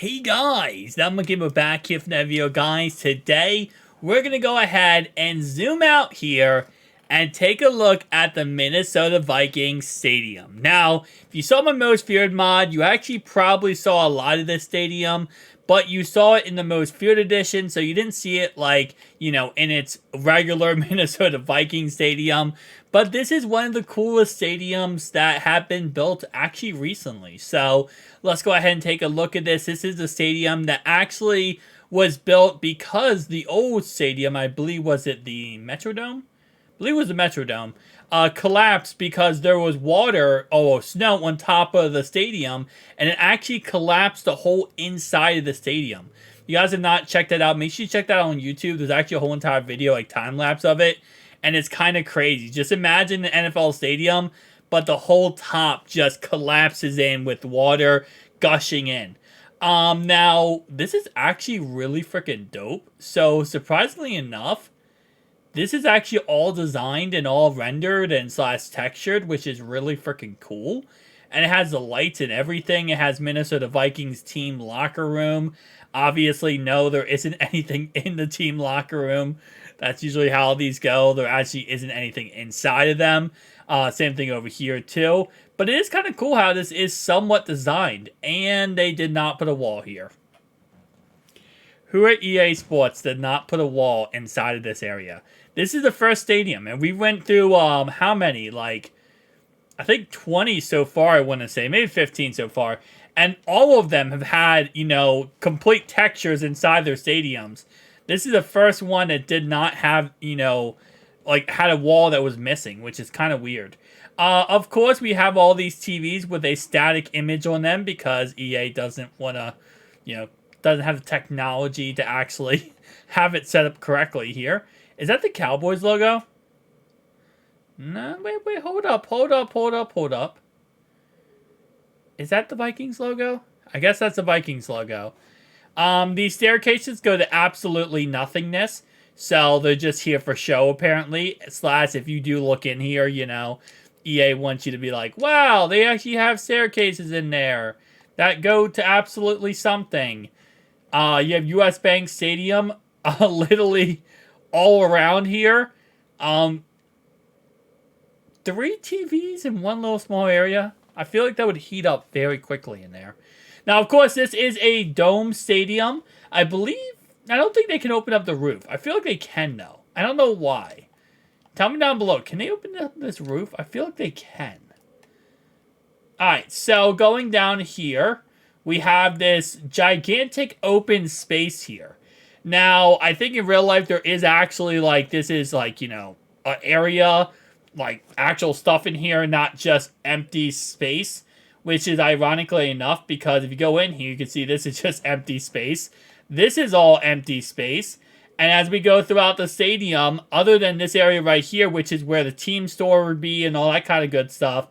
Hey guys, I'm Gamer back here from that video, guys. Today, we're going to go ahead and zoom out here and take a look at the Minnesota Vikings stadium. Now, if you saw my most feared mod, you actually probably saw a lot of this stadium, but you saw it in the most feared edition, so you didn't see it like, in its regular Minnesota Vikings stadium. But this is one of the coolest stadiums that have been built actually recently. So let's go ahead and take a look at this. This is the stadium that actually was built because the old stadium, I believe, was it the Metrodome? I believe it was the Metrodome, collapsed because there was water, snow on top of the stadium, and it actually collapsed the whole inside of the stadium. You guys have not checked that out, make sure you check that out on YouTube. There's actually a whole entire video, like time-lapse of it, and it's kind of crazy. Just imagine the NFL stadium, but the whole top just collapses in with water gushing in. Now, this is actually really freaking dope. So, surprisingly enough, this is actually all designed and all rendered and slash textured, which is really freaking cool. And it has the lights and everything. It has Minnesota Vikings team locker room. Obviously, no, there isn't anything in the team locker room. That's usually how these go. There actually isn't anything inside of them. Same thing over here, too. But it is kind of cool how this is somewhat designed. And they did not put a wall here. Who at EA Sports did not put a wall inside of this area? This is the first stadium, and we went through, how many? Like, I think 20 so far, I want to say. Maybe 15 so far. And all of them have had, complete textures inside their stadiums. This is the first one that did not have, had a wall that was missing, which is kind of weird. Of course, we have all these TVs with a static image on them because EA doesn't want to, doesn't have the technology to actually have it set up correctly here. Is that the Cowboys logo? No, wait, hold up. Is that the Vikings logo? I guess that's the Vikings logo. These staircases go to absolutely nothingness. So they're just here for show, apparently. Slash, if you do look in here, EA wants you to be like, wow, they actually have staircases in there that go to absolutely something. You have US Bank Stadium, literally all around here. 3 TVs in one little small area. I feel like that would heat up very quickly in there. Now, of course, this is a dome stadium. I don't think they can open up the roof. I feel like they can, though. I don't know why. Tell me down below. Can they open up this roof? I feel like they can. Alright, so going down here, we have this gigantic open space here. Now, I think in real life there is actually, this is, an area, actual stuff in here, not just empty space, which is ironically enough, because if you go in here, you can see this is just empty space. This is all empty space. And as we go throughout the stadium, other than this area right here, which is where the team store would be and all that kind of good stuff,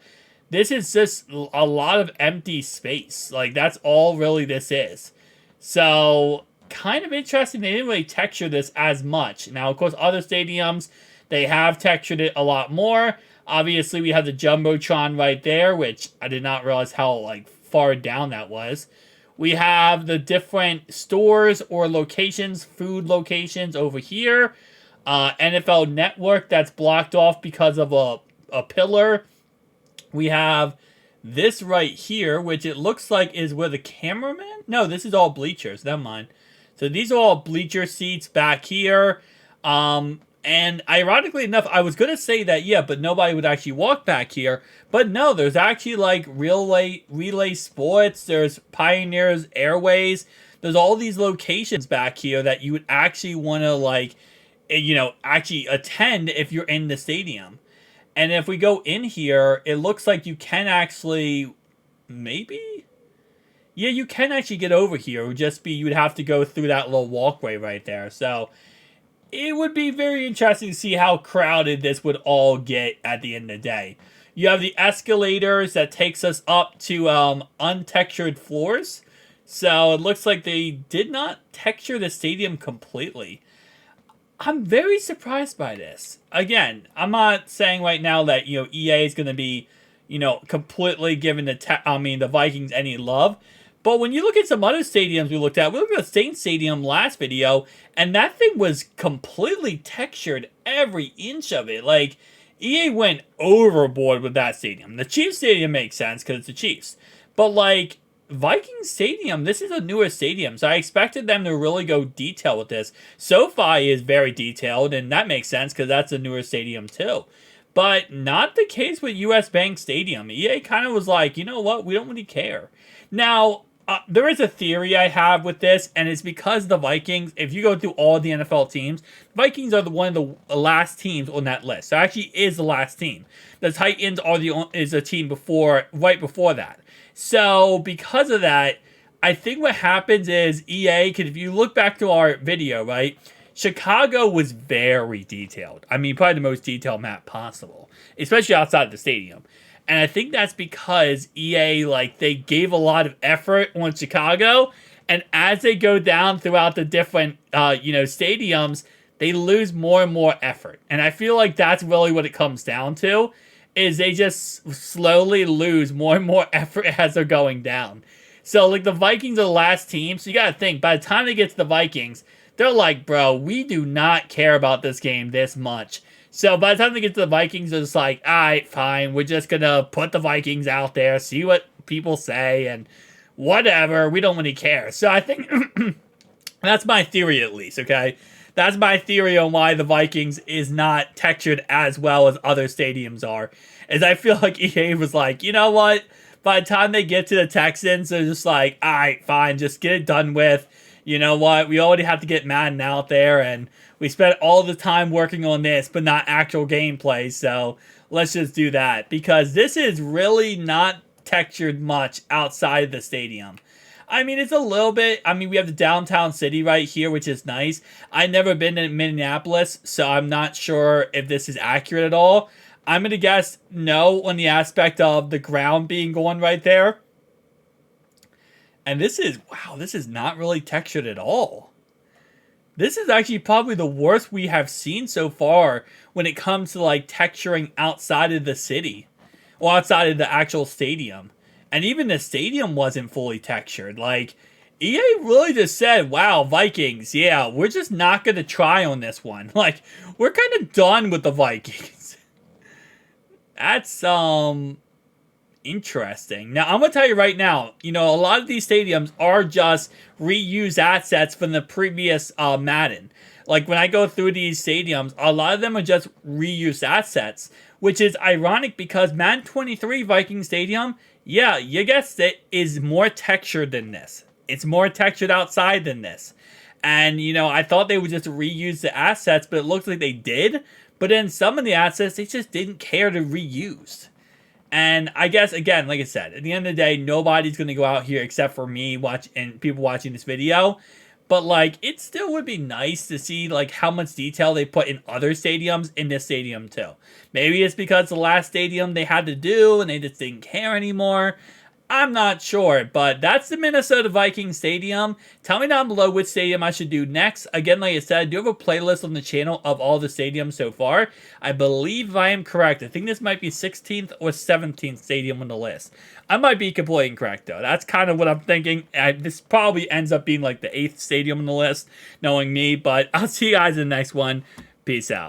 this is just a lot of empty space. That's all really this is. So, kind of interesting. They didn't really texture this as much. Now, of course, other stadiums, they have textured it a lot more. Obviously, we have the Jumbotron right there, which I did not realize how, far down that was. We have the different stores or locations, food locations over here. NFL Network that's blocked off because of a pillar. We have this right here, which it looks like is where the cameraman... No, this is all bleachers. Never mind. So these are all bleacher seats back here. And ironically enough, I was going to say that, yeah, but nobody would actually walk back here. But no, there's actually, Relay Sports. There's Pioneers Airways. There's all these locations back here that you would actually want to, actually attend if you're in the stadium. And if we go in here, it looks like you can actually, maybe? Yeah, you can actually get over here. It would just be, you would have to go through that little walkway right there. So, it would be very interesting to see how crowded this would all get at the end of the day. You have the escalators that takes us up to untextured floors. So it looks like they did not texture the stadium completely. I'm very surprised by this. Again, I'm not saying right now that, EA is going to be, completely giving the Vikings any love. But when you look at some other stadiums we looked at the Saints Stadium last video, and that thing was completely textured, every inch of it. Like, EA went overboard with that stadium. The Chiefs Stadium makes sense because it's the Chiefs. But, like, Vikings Stadium, this is a newer stadium, so I expected them to really go detail with this. SoFi is very detailed, and that makes sense because that's a newer stadium too. But not the case with US Bank Stadium. EA kind of was like, you know what, we don't really care. Now, there is a theory I have with this, and it's because the Vikings, if you go through all the NFL teams, the Vikings are one of the last teams on that list. So actually is the last team. The Titans is a team right before that. So because of that, I think what happens is EA, because if you look back to our video, right, Chicago was very detailed. I mean, probably the most detailed map possible, especially outside the stadium. And I think that's because EA, like, they gave a lot of effort on Chicago, and as they go down throughout the different, stadiums, they lose more and more effort. And I feel like that's really what it comes down to, is they just slowly lose more and more effort as they're going down. So, like, the Vikings are the last team, so you gotta think, by the time they get to the Vikings, they're like, bro, we do not care about this game this much. So by the time they get to the Vikings, they're just like, alright, fine, we're just gonna put the Vikings out there, see what people say, and whatever, we don't really care. So I think, that's my theory at least, okay? That's my theory on why the Vikings is not textured as well as other stadiums are. Is I feel like EA was like, you know what? By the time they get to the Texans, they're just like, alright, fine, just get it done with. You know what? We already have to get Madden out there, and we spent all the time working on this, but not actual gameplay, so let's just do that. Because this is really not textured much outside of the stadium. I mean, it's a little bit, we have the downtown city right here, which is nice. I've never been in Minneapolis, so I'm not sure if this is accurate at all. I'm going to guess no on the aspect of the ground being going right there. And this is not really textured at all. This is actually probably the worst we have seen so far when it comes to, like, texturing outside of the city. Or outside of the actual stadium. And even the stadium wasn't fully textured. Like, EA really just said, wow, Vikings, yeah, we're just not going to try on this one. Like, we're kind of done with the Vikings. That's, interesting. Now, I'm going to tell you right now, a lot of these stadiums are just reused assets from the previous Madden. Like, when I go through these stadiums, a lot of them are just reused assets, which is ironic because Madden 23 Viking Stadium, yeah, you guessed it, is more textured than this. It's more textured outside than this. And, I thought they would just reuse the assets, but it looks like they did. But then some of the assets, they just didn't care to reuse. And I guess, again, like I said, at the end of the day, nobody's going to go out here except for me and people watching this video. But, like, it still would be nice to see, like, how much detail they put in other stadiums in this stadium, too. Maybe it's because the last stadium they had to do and they just didn't care anymore. I'm not sure, but that's the Minnesota Vikings Stadium. Tell me down below which stadium I should do next. Again, like I said, I do have a playlist on the channel of all the stadiums so far. I believe if I am correct, I think this might be 16th or 17th stadium on the list. I might be completely incorrect, though. That's kind of what I'm thinking. This probably ends up being like the 8th stadium on the list, knowing me, but I'll see you guys in the next one. Peace out.